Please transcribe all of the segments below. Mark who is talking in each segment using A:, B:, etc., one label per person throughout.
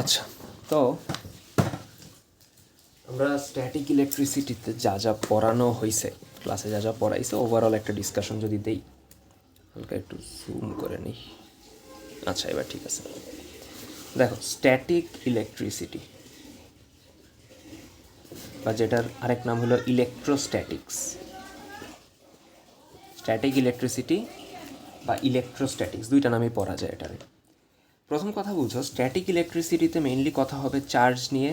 A: আচ্ছা, তো আমরা স্ট্যাটিক ইলেকট্রিসিটিতে যা যা পড়ানো হয়েছে, ক্লাসে যা যা পড়াইছে, ওভারঅল একটা ডিসকাশন যদি দেই, হালকা একটু জুম করে নিই। আচ্ছা, এবার ঠিক আছে। দেখো, স্ট্যাটিক ইলেকট্রিসিটি বা যেটার আরেক নাম হলো ইলেকট্রোস্ট্যাটিক্স, স্ট্যাটিক ইলেকট্রিসিটি বা ইলেকট্রোস্ট্যাটিক্স দুইটা নামই পড়া যায় এটারে। প্রথম কথা বুঝো, স্ট্যাটিক ইলেকট্রিসিটিতে মেইনলি কথা হবে চার্জ নিয়ে,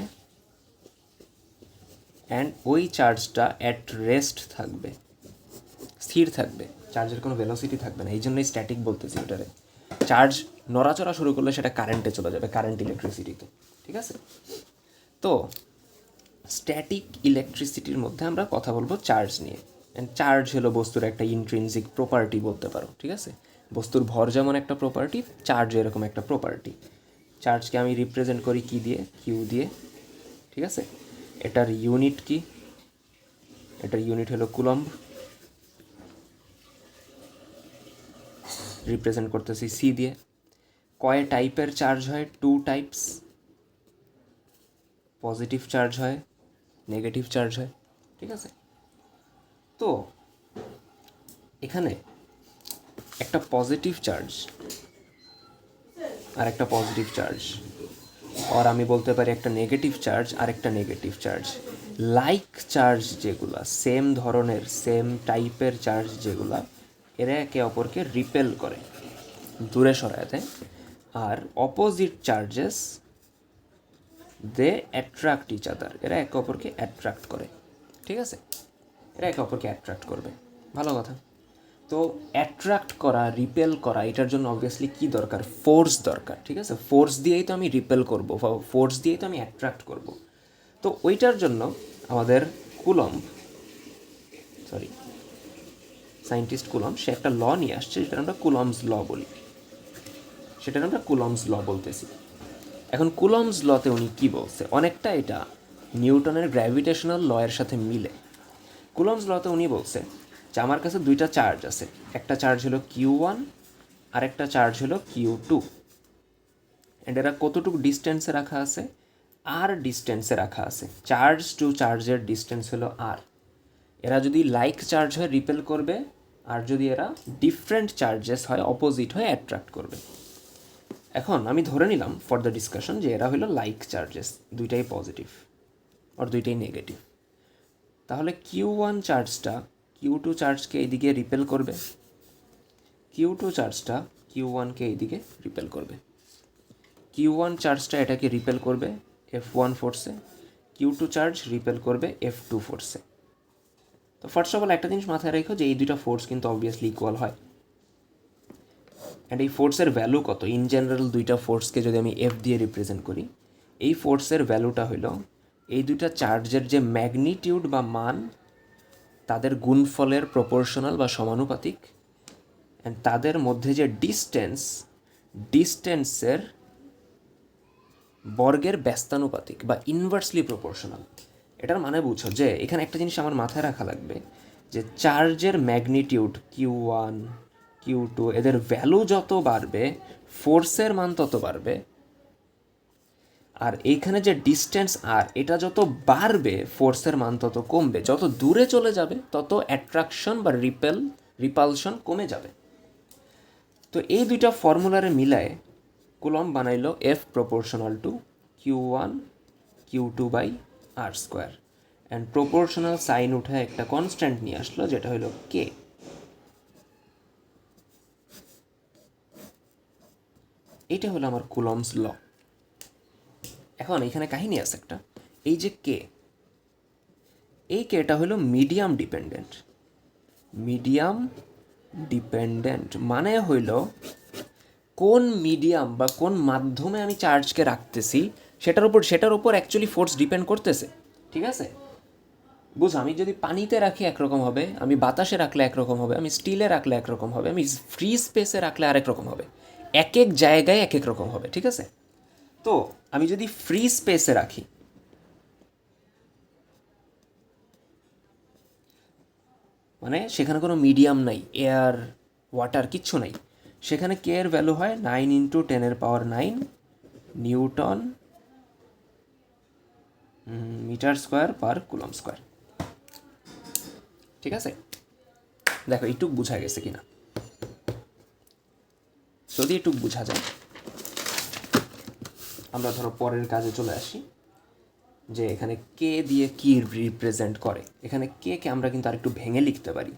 A: অ্যান্ড ওই চার্জটা অ্যাট রেস্ট থাকবে, স্থির থাকবে, চার্জের কোনো ভেলোসিটি থাকবে না। এই জন্যই স্ট্যাটিক বলতেছি ওটারে। চার্জ নড়াচড়া শুরু করলে সেটা কারেন্টে চলে যাবে, কারেন্ট ইলেকট্রিসিটিতে, ঠিক আছে? তো স্ট্যাটিক ইলেকট্রিসিটির মধ্যে আমরা কথা বলবো চার্জ নিয়ে। অ্যান্ড চার্জ হলো বস্তুর একটা ইন্ট্রিনসিক প্রপার্টি বলতে পারো, ঠিক আছে? বস্তুর ভর যেমন একটা প্রপার্টি, চার্জ এরকম একটা প্রপার্টি। চার্জকে আমি রিপ্রেজেন্ট করি কি দিয়ে? কিউ দিয়ে, ঠিক আছে? এটার ইউনিট কি? এটার ইউনিট হলো কুলম্ব। রিপ্রেজেন্ট করতেছি সি দিয়ে। কয় টাইপের চার্জ হয়? Two types. পজিটিভ চার্জ হয়, নেগেটিভ চার্জ হয়, ঠিক আছে? তো এখানে একটা পজিটিভ চার্জ আর একটা পজিটিভ চার্জ, আর আমি বলতে পারি একটা নেগেটিভ চার্জ আর একটা নেগেটিভ চার্জ। লাইক চার্জ যেগুলা, সেম ধরনের সেম টাইপের চার্জ যেগুলা, এরা একে অপরকে রিপেল করে, দূরে সরায় দেয়। আর অপোজিট চার্জেস দে অ্যাট্রাক্ট ইচ আদার, এরা একে অপরকে অ্যাট্রাক্ট করে, ঠিক আছে? এরা একে অপরকে অ্যাট্রাক্ট করবে, ভালো কথা। তো অ্যাট্রাক্ট করা, রিপেল করা, এটার জন্য অবভিয়াসলি কী দরকার? ফোর্স দরকার, ঠিক আছে? ফোর্স দিয়েই তো আমি রিপেল করব, ফোর্স দিয়েই তো আমি অ্যাট্রাক্ট করব। তো ওইটার জন্য আমাদের কুলম্ব, সরি, সায়েন্টিস্ট কুলম্ব, সে একটা ল নিয়ে আসছে, যেটা আমরা কুলম্বস ল বলি, সেটার আমরা কুলম্বস ল বলতেছি। এখন কুলম্বস লতে উনি কী বলছে? অনেকটা এটা নিউটনের গ্র্যাভিটেশনাল ল এর সাথে মিলে। কুলম্বস লতে উনি বলছে যে আমার কাছে দুইটা চার্জ আছে, একটা চার্জ হলো Q1 আর একটা চার্জ হলো Q2, অ্যান্ড এরা কতটুকু ডিস্টেন্সে রাখা আছে? আর ডিস্টেন্সে রাখা আছে। চার্জ টু চার্জের ডিস্টেন্স হলো আর। এরা যদি লাইক চার্জ হয় রিপেল করবে, আর যদি এরা ডিফারেন্ট চার্জেস হয়, অপোজিট হয়ে অ্যাট্রাক্ট করবে। এখন আমি ধরে নিলাম ফর দ্য ডিসকাশন যে এরা হলো লাইক চার্জেস, দুইটাই পজিটিভ আর দুইটাই নেগেটিভ। তাহলে Q1 চার্জটা Q2 চার্জকে এইদিকে রিপেল করবে, Q2 চার্জটা Q1কে এইদিকে রিপেল করবে। Q1 চার্জটা এটাকে রিপেল করবে F1 ফোর্সে, Q2 চার্জ রিপেল করবে F2 ফোর্সে। তো ফার্স্ট অফ অল একটা জিনিস মাথায় রেখো যে এই দুইটা ফোর্স কিন্তু অবভিয়াসলি ইকুয়াল হয়। অ্যান্ড এই ফোর্সের ভ্যালু কত? ইন জেনারেল দুইটা ফোর্সকে যদি আমি F দিয়ে রিপ্রেজেন্ট করি, এই ফোর্সের ভ্যালুটা হলো এই দুইটা চার্জের যে ম্যাগনিটিউড বা মান, তাদের গুণফলের প্রপোর্শনাল বা সমানুপাতিক, অ্যান্ড তাদের মধ্যে যে ডিস্টেন্সের বর্গের ব্যস্তানুপাতিক বা ইনভার্সলি প্রপোর্শনাল। এটার মানে বুঝো যে এখানে একটা জিনিস আমার মাথায় রাখা লাগবে, যে চার্জের ম্যাগনিটিউড Q1 Q2 এদের ভ্যালু যত বাড়বে, ফোর্সের মান তত বাড়বে। আর এইখানে যে ডিস্টেন্স আর, এটা যত বাড়বে ফোর্সের মান তত কমবে। যত দূরে চলে যাবে তত অ্যাট্রাকশন বা রিপালশন কমে যাবে। তো এই দুইটা ফর্মুলারে মিলায় কুলম্ব বানাইলো F proportional to Q1 Q2 by r square, and proportional sign উঠে একটা কনস্ট্যান্ট নিয়ে আসলো, যেটা হলো K। এইটা হলো আমার কুলম্বস ল। এখন এখানে কাহিনী আছে একটা, এই যে K, এই কেটা হলো মিডিয়াম ডিপেন্ডেন্ট। মিডিয়াম ডিপেন্ডেন্ট মানে হইল কোন মিডিয়াম বা কোন মাধ্যমে আমি চার্জকে রাখতেছি সেটার উপর অ্যাকচুয়ালি ফোর্স ডিপেন্ড করতেছে, ঠিক আছে? বুঝ, আমি যদি পানিতে রাখি একরকম হবে, আমি বাতাসে রাখলে একরকম হবে, আমি স্টিলে রাখলে একরকম হবে, আমি ফ্রি স্পেসে রাখলে আরেক রকম হবে, এক এক জায়গায় এক এক রকম হবে, ঠিক আছে? তো আমি যদি ফ্রি স্পেসে রাখি, মানে সেখানে কোনো মিডিয়াম নাই, এয়ার ওয়াটার কিচ্ছু নাই, সেখানে কে এর ভ্যালু হয় 9 × 10⁹ newton metre square per coulomb square. ঠিক আছে, দেখো এইটুক বোঝা গেছে কিনা। যদি এইটুক বোঝা যায়, আমরা ধরো পরের কাজে চলে আসি, যে এখানে কে দিয়ে কি রিপ্রেজেন্ট করে। এখানে কে কে আমরা কিন্তু আরেকটু ভেঙে লিখতে পারি।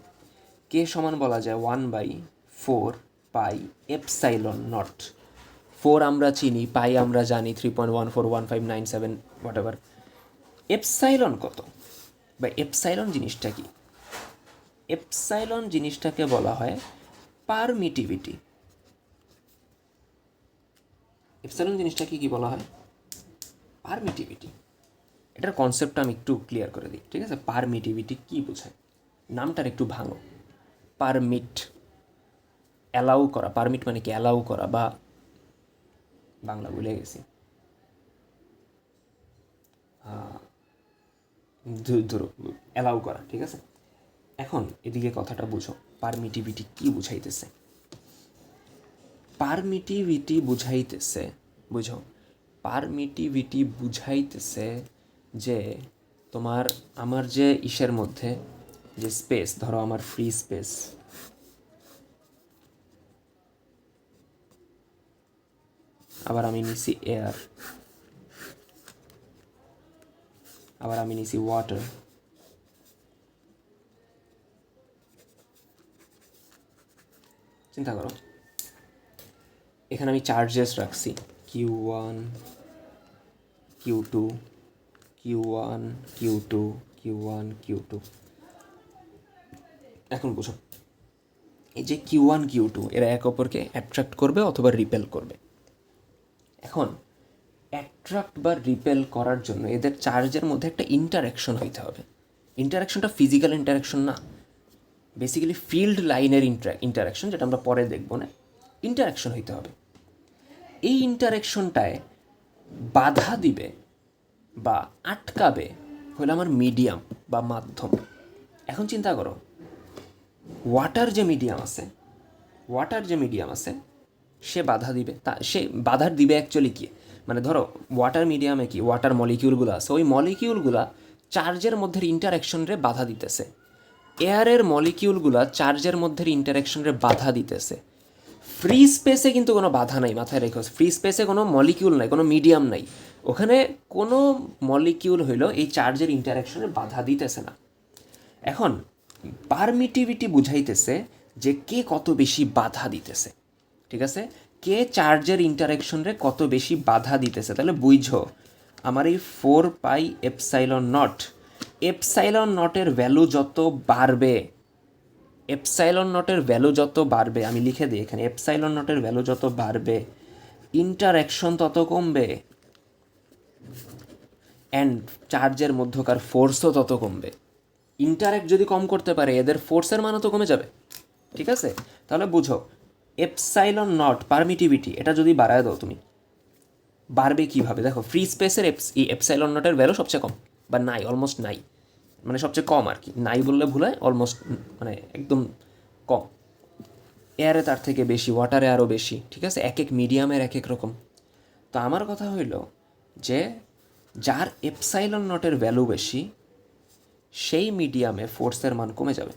A: কে সমান বলা যায় 1/4 পাই এপসাইলন নট। 4 আমরা চিনি, পাই আমরা জানি 3.141597 হোয়াট এভার। এপসাইলন কত, বা এপসাইলন জিনিসটা কি? এপসাইলন জিনিসটাকে বলা হয় পারমিটিভিটি। এপসাইলন জিনিসটাকে কি বলা হয়? পারমিটিভিটি। এটার কনসেপ্টটা আমি একটু ক্লিয়ার করে দিই, ঠিক আছে? পারমিটিভিটি কী বোঝায়, নামটার একটু ভাঙো। পারমিট, অ্যালাউ করা। পারমিট মানে কি? অ্যালাউ করা, বা বাংলা ভুলে গেছি, ধরো অ্যালাউ করা, ঠিক আছে? এখন এদিকে কথাটা বুঝো, পারমিটিভিটি কি বুঝাইতেছে। পারমিটিভিটি বুঝাইতেছে, বুঝো, পারমিটিভিটি বুঝাইতেছে যে তোমার আমার যে ইসের মধ্যে যে স্পেস, ধরো আমার ফ্রি স্পেস, আবার আমি নিছি এয়ার, আবার আমি নিছি ওয়াটার, চিন্তা করো এখানে আমি চার্জেস রাখছি Q1 Q2 Q1 Q2 Q1 Q2। এখন বুঝো, এই যে Q1 Q2 এরা এক অপরকে অ্যাট্রাক্ট করবে অথবা রিপেল করবে। এখন অ্যাট্রাক্ট বা রিপেল করার জন্য এদের চার্জের মধ্যে একটা ইন্টারাকশন হইতে হবে। ইন্টারাকশনটা ফিজিক্যাল ইন্টারাকশন না, বেসিক্যালি ফিল্ড লাইনের ইন্টারাকশন, যেটা আমরা পরে দেখবো না। ইন্টারাকশন হইতে হবে। এই ইন্টারাকশনটায় বাধা দিবে বা আটকাবে হলো আমার মিডিয়াম বা মাধ্যম। এখন চিন্তা করো, ওয়াটার যে মিডিয়াম আছে সে বাধা দিবে, সে বাধার দিবে অ্যাকচুয়ালি কি, মানে ধরো ওয়াটার মিডিয়ামে কি ওয়াটার মলিকিউলগুলো আছে, ওই মলিকিউলগুলা চার্জের মধ্যে ইন্টারাকশনরে বাধা দিতেছে। এয়ারের মলিকিউলগুলা চার্জের মধ্যে ইন্টারাকশনরে বাধা দিতেছে। ফ্রি স্পেসে কিন্তু কোনো বাধা নাই, মাথায় রেখো। ফ্রি স্পেসে কোনো মলিকিউল নাই, কোনো মিডিয়াম নাই, ওখানে কোনো মলিকিউল হইলো এই চার্জের ইন্টারাকশনে বাধা দিতেছে না। এখন পারমিটিভিটি বুঝাইতেছে যে কে কত বেশি বাধা দিতেছে, ঠিক আছে? কে চার্জের ইন্টারাকশনরে কত বেশি বাধা দিতেছে। তাহলে বুঝো আমার এই 4 পাই এপসাইলন নট, এপসাইলন নটের ভ্যালু যত বাড়বে, এপসাইলন নটের ভ্যালু যত বাড়বে, আমি লিখে দিই এখানে, এপসাইলন নটের ভ্যালু যত বাড়বে ইন্টারাকশন তত কমবে, অ্যান্ড চার্জের মধ্যকার ফোর্সও তত কমবে। ইন্টারেক্ট যদি কম করতে পারে এদের ফোর্সের মানও তো কমে যাবে, ঠিক আছে? তাহলে বুঝো এপসাইলন নট পারমিটিভিটি এটা যদি বাড়ায় দাও তুমি, বাড়বে কীভাবে? দেখো ফ্রি স্পেসের এপসাইলন নটের ভ্যালু সবচেয়ে কম, বা নাই, অলমোস্ট নাই, মানে সবচেয়ে কম আর কি, নাই বললে ভুল হয়, অলমোস্ট মানে একদম কম। এয়ারে তার থেকে বেশি, ওয়াটারে আরও বেশি, ঠিক আছে? এক এক মিডিয়ামের এক এক রকম। তো আমার কথা হইল যে যার এপসাইলন নটের ভ্যালু বেশি সেই মিডিয়ামে ফোর্সের মান কমে যাবে।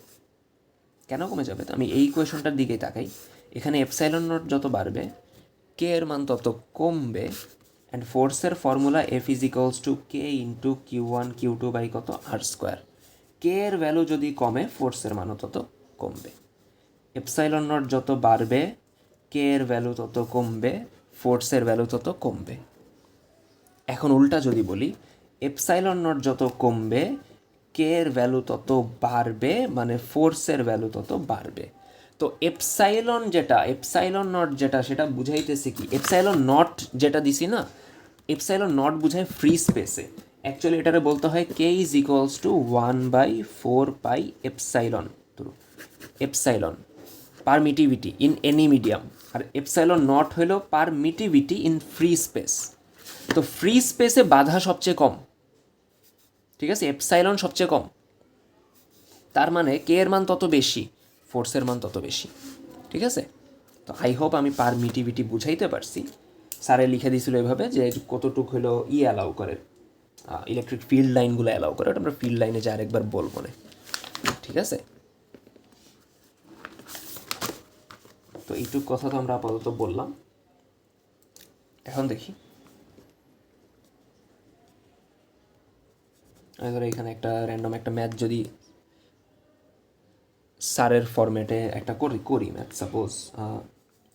A: কেন কমে যাবে? আমি এই কোয়েশনটার দিকেই তাকাই। এখানে এপসাইলন নট যত বাড়বে কে এর মান তত কমবে, অ্যান্ড ফোর্সের formula F is equals to K into Q1 Q2 by কত আর স্কোয়ার। কে এর ভ্যালু যদি কমে ফোর্সের মানও তত কমবে। এপসাইলন নট যত বাড়বে কে এর ভ্যালু তত কমবে, ফোর্সের ভ্যালু তত কমবে। এখন উল্টা যদি বলি, এপসাইলন নট যত কমবে কে এর ভ্যালু তত বাড়বে, মানে ফোর্সের ভ্যালু তত বাড়বে। তো এপসাইলন নট যেটা সেটা বুঝাইতেছে কি, এপসাইলন নট যেটা দিছি না, এপসাইলন নট বুঝায় ফ্রি স্পেসে। অ্যাকচুয়ালি এটারে বলতে হয় k is equals to 1/4 pi epsilon through epsilon permittivity in any medium, আর এপসাইলন নট হলো পারমিটিভিটি ইন ফ্রি স্পেস। তো ফ্রি স্পেসে বাধা সবচেয়ে কম, ঠিক আছে? এপসাইলন সবচেয়ে কম, তার মানে কে এর মান তত বেশি, ফোর্সের মান তত বেশি, ঠিক আছে? তো আই হোপ আমি পারমিটিভিটি বুঝাইতে পারছি। স্যারে লিখে দিয়েছিল এভাবে যে কতটুক হলো অ্যালাউ করে, ইলেকট্রিক ফিল্ড লাইনগুলো অ্যালাউ করে, ওটা আমরা ফিল্ড লাইনে যে আরেকবার বলবো না, ঠিক আছে? তো এইটুক কথা তো আমরা আপাতত বললাম। এখন দেখি, আমি ধরো এখানে একটা র্যান্ডম একটা ম্যাথ যদি স্যারের ফরম্যাটে একটা করি ম্যাথ, সাপোজ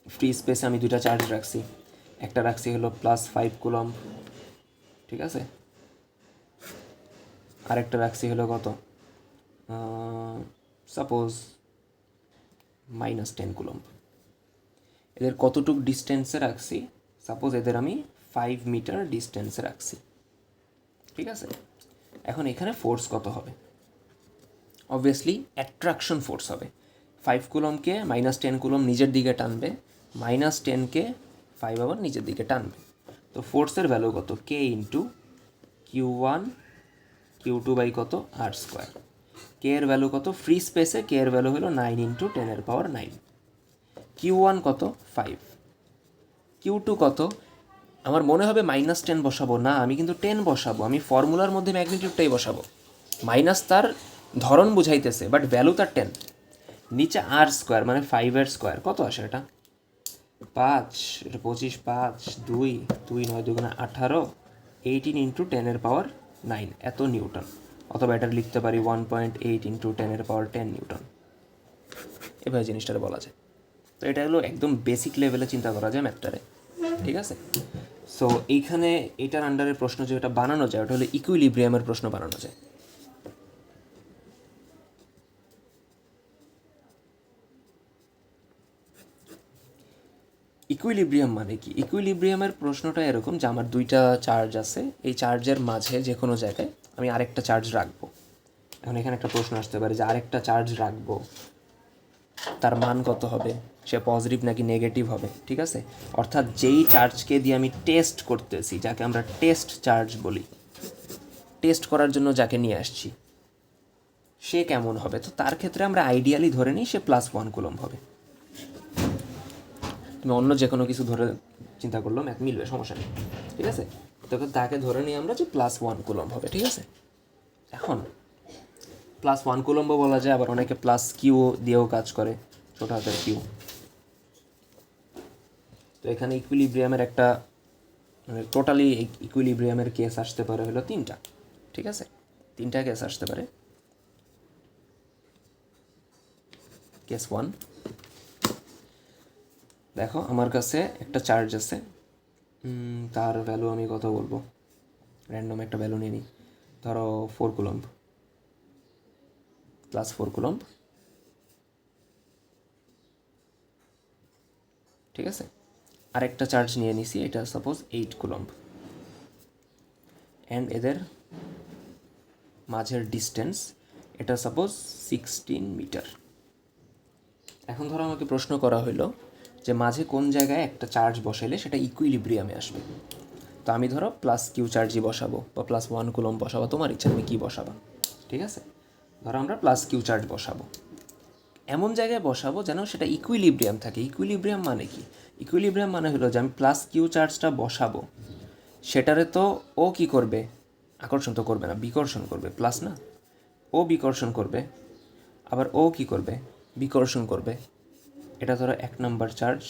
A: ফ্রি স্পেসে আমি দুইটা চার্জ রাখছি, একটা রাখছি হলো +5 কুলম্ব, ঠিক আছে, আরেকটা রাখছি হলো কত, সাপোজ -10 কুলম্ব। এদের কতটুক ডিস্টেন্সে রাখছি, সাপোজ এদের আমি 5 মিটার ডিস্টেন্সে রাখছি, ঠিক আছে? এখন এখানে ফোর্স কত হবে? অবভিয়াসলি অ্যাট্রাকশন ফোর্স হবে। 5 কুলমকে -10 কুলম নিজের দিকে টানবে, -10কে 5 আবার নিজের দিকে টানবে। তো ফোর্সের ভ্যালু কত? কে ইন্টু Q1 Q2 বাই কত R²। কে এর ভ্যালু কত? ফ্রি স্পেসে কে এর ভ্যালু হলো 9 × 10⁹। Q1 কত? 5। Q2 কত? আমার মনে হবে -10 বসাবো না, আমি কিন্তু 10 বসাবো, আমি ফর্মুলার মধ্যে ম্যাগনিটিউডটাই বসাবো। মাইনাস তার ধরন বুঝাইতেছে, বাট ভ্যালু তার 10। নিচে R² মানে 5-এর স্কোয়ার, কত আসে এটা? 5, এটা 25, 5, 2, 2 9 2 18, 18 × 10⁹ এত নিউটন। অথবা এটা লিখতে পারি 1.8 × 10⁻10 নিউটন। এভাবে জিনিসটা বলা যায়। তো এটা হলো একদম বেসিক লেভেলে চিন্তা করা যায় ম্যাথটারে, ঠিক আছে? সো এইখানে এটার আন্ডারের প্রশ্ন যেটা বানানো যায় ওটা হলো ইকুইলিব্রিয়ামের প্রশ্ন বানানো যায়। ইকুইলিব্রিয়াম মানে কি? ইকুইলিব্রিয়ামের প্রশ্নটা এরকম যে আমার দুইটা চার্জ আছে, এই চার্জের মাঝে যে কোনো জায়গায় আমি আরেকটা চার্জ রাখবো। এখন এখানে একটা প্রশ্ন আসতে পারে যে আরেকটা চার্জ রাখবো, তার মান কত হবে? সে পজিটিভ নাকি নেগেটিভ হবে, ঠিক আছে? অর্থাৎ যেই চার্জকে দিয়ে আমি টেস্ট করতেছি, যাকে আমরা টেস্ট চার্জ বলি, টেস্ট করার জন্য যাকে নিয়ে আসছি, সে কেমন হবে? তো তার ক্ষেত্রে আমরা আইডিয়ালি ধরে নিই সে +1 কুলম্ব হবে। তুমি অন্য যে কোনো কিছু ধরে চিন্তা করলেও ম্যাথ মিলবে, সমস্যা নেই, ঠিক আছে? তখন তাকে ধরে নিই আমরা যে +1 কুলম্ব হবে, ঠিক আছে? এখন +1 কুলম্ব বলা যায়, আবার অনেকে +Q দিয়েও কাজ করে, ছোটো হাতের কিউ। তো এখানে ইকুইলিব্রিয়ামের একটা মানে টোটালি ইকুইলিব্রিয়ামের কেস আসতে পারে হলো 3টা, ঠিক আছে? 3টা কেস আসতে পারে। কেস 1, দেখো আমার কাছে একটা চার্জ আছে, তার ভ্যালু আমি কত বলবো, র্যান্ডম একটা ভ্যালু নিয়ে নিই, ধরো 4 কুলম্ব, +4 কুলম্ব, ঠিক আছে? আরেকটা চার্জ নিয়ে নিছি, এটা সাপোজ 8 কুলম্ব, অ্যান্ড এদের মাঝের ডিস্টেন্স এটা সাপোজ 16 মিটার। এখন ধরো আমাকে প্রশ্ন করা হলো যে মাঝে কোন জায়গায় একটা চার্জ বসাইলে সেটা ইকুইলিব্রিয়ামে আসবে। তো আমি ধরো +Q চার্জই বসাবো বা +1 কুলম্ব বসাবো, তোমার ইচ্ছা তুমি কী বসাবা, ঠিক আছে? ধরো আমরা +Q চার্জ বসাবো, এমন জায়গায় বসাবো যেন সেটা ইকুইলিব্রিয়াম থাকে। ইকুইলিব্রিয়াম মানে কি? ইকুইলিব্রিয়াম মানে হলো যে আমি +Q চার্জটা বসাবো, সেটারে তো ও কী করবে? আকর্ষণ তো করবে না, বিকর্ষণ করবে, প্লাস না, ও বিকর্ষণ করবে, আবার ও কী করবে? বিকর্ষণ করবে। এটা ধরো 1 নাম্বার চার্জ,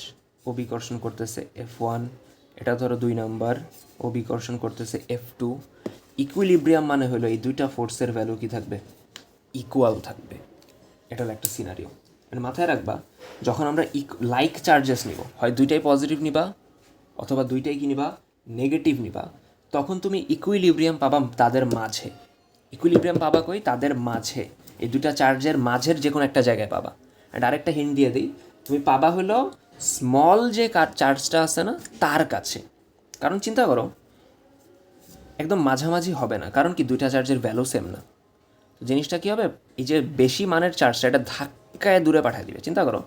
A: ও বিকর্ষণ করতেছে F1, এটা ধরো 2 নাম্বার, ও বিকর্ষণ করতেছে F2। ইকুইলিব্রিয়াম মানে হলো এই দুইটা ফোর্সের ভ্যালু কী থাকবে? ইকুয়াল থাকবে। এটা হলো একটা সিনারিও। মানে মাথায় রাখবা, যখন আমরা লাইক চার্জেস নিব, হয় দুইটাই পজিটিভ নিবা অথবা দুইটাই কি নিবা? নেগেটিভ নিবা, তখন তুমি ইকুইলিব্রিয়াম পাবা তাদের মাঝে। ইকুইলিব্রিয়াম পাবা কই? তাদের মাঝে, এই দুইটা চার্জের মাঝের যে কোনো একটা জায়গায় পাবা। অ্যান্ড আরেকটা হিন্ট দিয়ে দিই, তুমি পাবা হলো স্মল যে চার্জটা আছে না তার কাছে। কারণ চিন্তা করো, একদম মাঝামাঝি হবে না, কারণ কি দুইটা চার্জের ভ্যালু সেম না। তো জিনিসটা কী হবে? এই যে বেশি মানের চার্জটা এটা ধাক্কায় দূরে পাঠিয়ে দিবে। চিন্তা করো,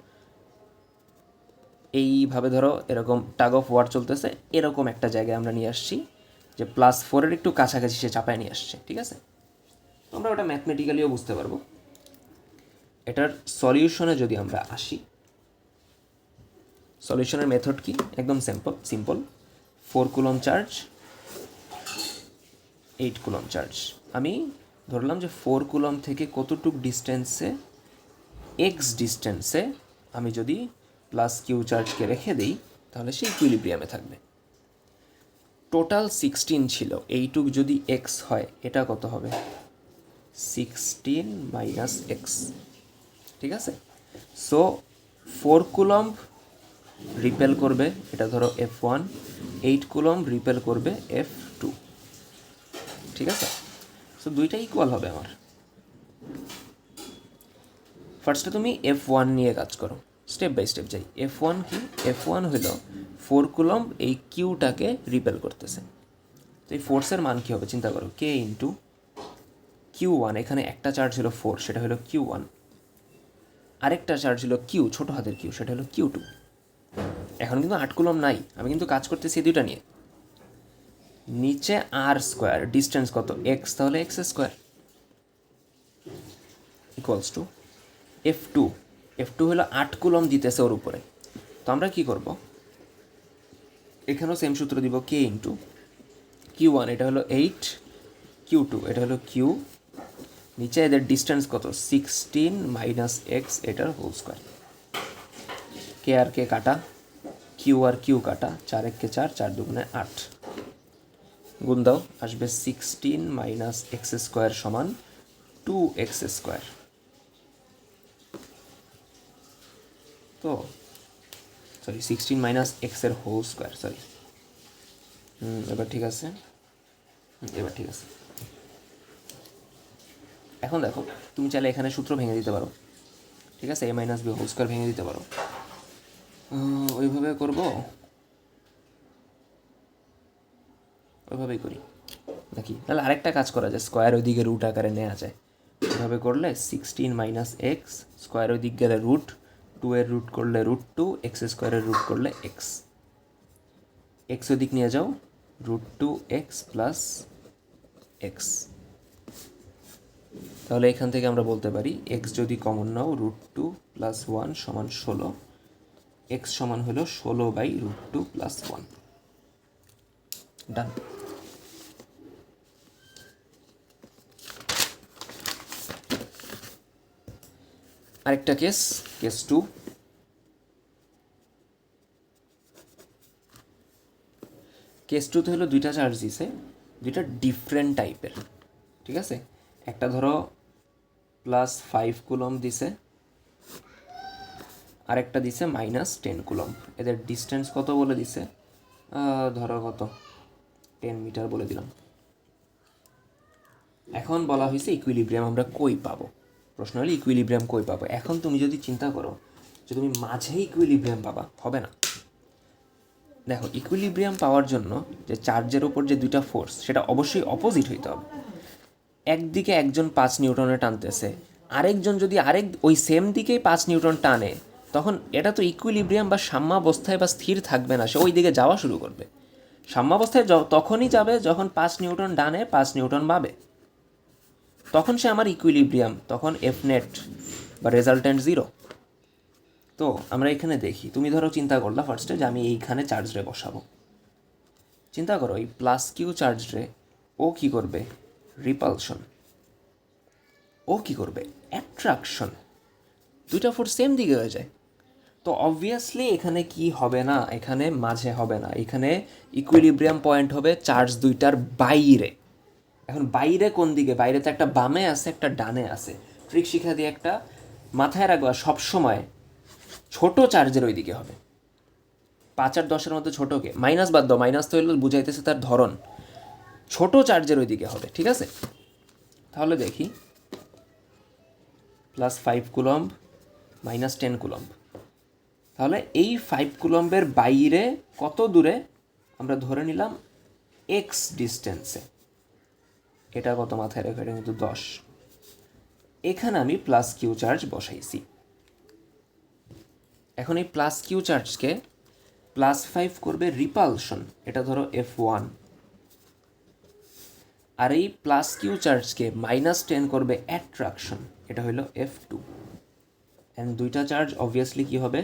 A: এইভাবে ধরো এরকম টাগ অফ ওয়ার চলতেছে, এরকম একটা জায়গায় আমরা নিয়ে আসছি যে +4-এর একটু কাছাকাছি সে চাপায় নিয়ে আসছে, ঠিক আছে? তোমরা ওটা ম্যাথমেটিক্যালিও বুঝতে পারবো। এটার সলিউশনে যদি আমরা আসি, সলিউশনের মেথড কি? একদম simple. 4 coulomb charge, 8 coulomb charge. আমি ধরলাম যে 4 কুলম থেকে কতটুক ডিস্টেন্সে, এক্স ডিস্টেন্সে আমি যদি প্লাস কিউ চার্জকে রেখে দিই তাহলে সে ইকুইলিব্রিয়ামে থাকবে। টোটাল 16 ছিল, এইটুক যদি এক্স হয় এটা কত হবে? 16 মাইনাস এক্স। ঠিক আছে, সো 4 কুলম্ব রিপেল করবে, এটা ধরো F1, 8 কুলম্ব রিপেল করবে F2। ঠিক আছে, সো দুইটা ইকুয়াল হবে আমার। ফার্স্টে তুমি F1 নিয়ে কাজ করো, স্টেপ বাই স্টেপ যাই। F1 কি? F1 হলো 4 কুলম্ব এই কিউটাকে রিপেল করতেছে। তো এই ফোর্সের মান কী হবে চিন্তা করো, কে ইন্টু Q1, এখানে একটা চার্জ হলো 4, সেটা হলো Q1, আরেকটা চার্জ হলো কিউ, ছোটো হাতের কিউ, সেটা হলো Q2। এখন কিন্তু 8 কুলম্ব নাই, আমি কিন্তু কাজ করতেছি দুইটা নিয়ে। নিচে আর স্কোয়ার, ডিস্টেন্স কত? এক্স, তাহলে x square equals to F2। F2 হলো 8 কুলম্ব দিতেছে ওর উপরে। তো আমরা কী করব, এখানেও সেম সূত্র দিব, কে ইন্টু Q1, এটা হলো 8, Q2 এটা হলো কিউ, নিচে এদের ডিস্টেন্স কত? 16 মাইনাস এক্স, এটার হোল স্কোয়ার। কে আর কে কাটা, কিউ আর কিউ কাটা, 4 একে 4, 4 দুগুণে 8, গুণ দাও, আসবে 16 মাইনাস এক্স স্কোয়ার সমান 2x স্কোয়ার। তো সরি 16 মাইনাস এক্সের হোল স্কোয়ার, সরি, এবার ঠিক আছে, এবার ঠিক আছে। এখন দেখো, তুমি চাইলে এখানে সূত্র ভেঙে দিতে পারো। ঠিক আছে, a minus B whole square ভেঙে দিতে পারো। ওইভাবে করব, ওইভাবেই করি নাকি? তাহলে আরেকটা কাজ করা যায়, স্কোয়ার ওই দিকে রুট আকারে নেওয়া যায়। এভাবে করলে 16 মাইনাস এক্স, স্কোয়ার ওই দিক গেলে রুট, 2 এর রুট করলে √2, এক্স স্কোয়ারের রুট করলে এক্স, এক্স ওই দিক নিয়ে যাও, √2x প্লাস এক্স। তাহলে এখান থেকে আমরা বলতে পারি এক্স যদি কমন নাও, √2 প্লাস 1 সমান 16, এক্স সমান হলো 16/√2 প্লাস 1। ডান। আরেকটা কেস, কেস 2। কেস 2তে হলো দুইটা চার্জ দিছে, দুইটা ডিফারেন্ট টাইপের। ঠিক আছে, একটা ধরো +5 কুলম্ব দিছে, আরেকটা দিছে -10 কুলম্ব। এদের ডিস্টেন্স কত বলে দিছে? ধরো কত, 10 মিটার বলে দিলাম। এখন বলা হয়েছে ইকুইলিব্রিয়াম আমরা কই পাবো, প্রশ্ন হলো ইকুইলিব্রিয়াম কই পাবো। এখন তুমি যদি চিন্তা করো যে তুমি মাঝে ইকুইলিব্রিয়াম পাবা, হবে না। দেখো, ইকুইলিব্রিয়াম পাওয়ার জন্য যে চার্জের ওপর যে দুইটা ফোর্স, সেটা অবশ্যই অপোজিট হইতে হবে। একদিকে একজন 5 নিউটনে টানতেছে, আরেকজন যদি ওই সেম দিকেই 5 নিউটন টানে, তখন এটা তো ইকুইলিব্রিয়াম বা সাম্যাবস্থায় বা স্থির থাকবে না, সে ওই দিকে যাওয়া শুরু করবে। সাম্যাবস্থায় তখনই যাবে যখন 5 নিউটন ডানে 5 নিউটন বামে, তখন সে আমার ইকুইলিব্রিয়াম, তখন এফ নেট বা রেজাল্ট্যান্ট 0। তো আমরা এখানে দেখি, তুমি ধরো চিন্তা করলা ফার্স্টে যে আমি এইখানে চার্জ রে বসাবো। চিন্তা করো, এই প্লাস কিউ চার্জ রে ও কী করবে? রিপালশন। ও কী করবে? অ্যাট্রাকশন। দুইটা ফোর্স সেম দিকে হয়ে যায়। তো অবভিয়াসলি এখানে কি হবে না, এখানে মাঝে হবে না, এখানে ইকুইলিব্রিয়াম পয়েন্ট হবে চার্জ দুইটার বাইরে। এখন বাইরে কোন দিকে? বাইরে তো একটা বামে আছে, একটা ডানে আছে। ট্রিক শিখা দিয়ে একটা মাথায় রাখবা, সবসময় ছোট চার্জের ওই দিকে হবে। 5 আর 10-এর মধ্যে ছোটোকে মাইনাস বাদ দাও, মাইনাস তো হলো বুঝাইতেছে তার ধরন, ছোট চার্জের ওই দিকে হবে। ঠিক আছে, তাহলে দেখি +5 কুলম্ব -10 কুলম্ব। তাহলে এই 5 কুলম্বের বাইরে কত দূরে? আমরা ধরে নিলাম এক্স ডিস্টেন্সে, এটা কত মাথায় রেখে, এটা কিন্তু 10। এখানে আমি প্লাস কিউ চার্জ বসাইছি। এখন এই প্লাস কিউ চার্জকে +5 করবে রিপালশন, এটা ধরো F1, আর এই প্লাস কিউ চার্জকে -10 করবে অ্যাট্রাকশন, এটা হলো F2। অ্যান্ড দুইটা চার্জ অবভিয়াসলি কী হবে?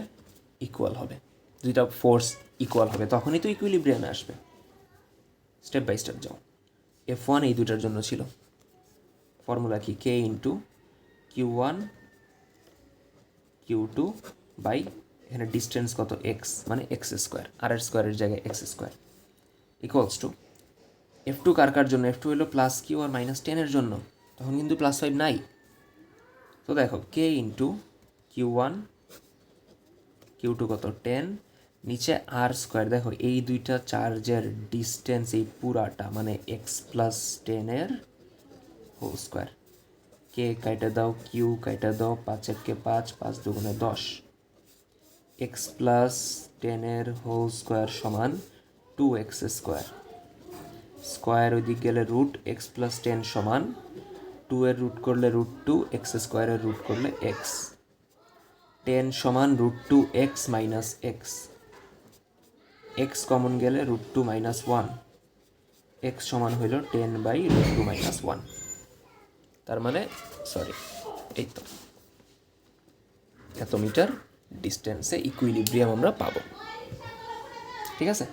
A: ইকুয়াল হবে, দুইটা ফোর্স ইকুয়াল হবে, তখনই তো ইকুইলিব্রিয়ামে আসবে। স্টেপ বাই স্টেপ যাও। F1 এই দুটার জন্য ছিল। ফর্মুলা কি? কে ইন্টু Q1 Q2 বাই এখানে ডিস্টেন্স কত এক্স, মানে এক্স স্কোয়ার, আর এর স্কোয়ারের জায়গায় x square, equals to F2 কার কার জন্য? F2 হলো প্লাস কিউ আর -10 জন্য, তখন কিন্তু +5 নাই। তো দেখো কে ইন্টু Q1 Q2 কত 10, নিচে আর স্কোয়ার। দেখো এই দুইটা চার্জের ডিস্টেন্স এই পুরাটা মানে x+10 হোল স্কোয়ার। কে কাইটা দাও, কিউ কাইটা দাও, 5 একে 5, 5 দুগুণে 10, x+10 হোল স্কোয়ার সমান 2x স্কোয়ার। স্কোয়ার ওই দিক গেলে রুট, x+10 সমান 2 এর রুট করলে √2, x স্কোয়ারের রুট করলে x, 10 সমান √2x minus x, x common গেলে √2 মাইনাস 1, এক্স সমান হইল 10/√2 মাইনাস 1। তার মানে সরি, এই তো এত মিটার ডিস্টেন্সে ইকুইলিব্রিয়াম আমরা পাবো। ঠিক আছে।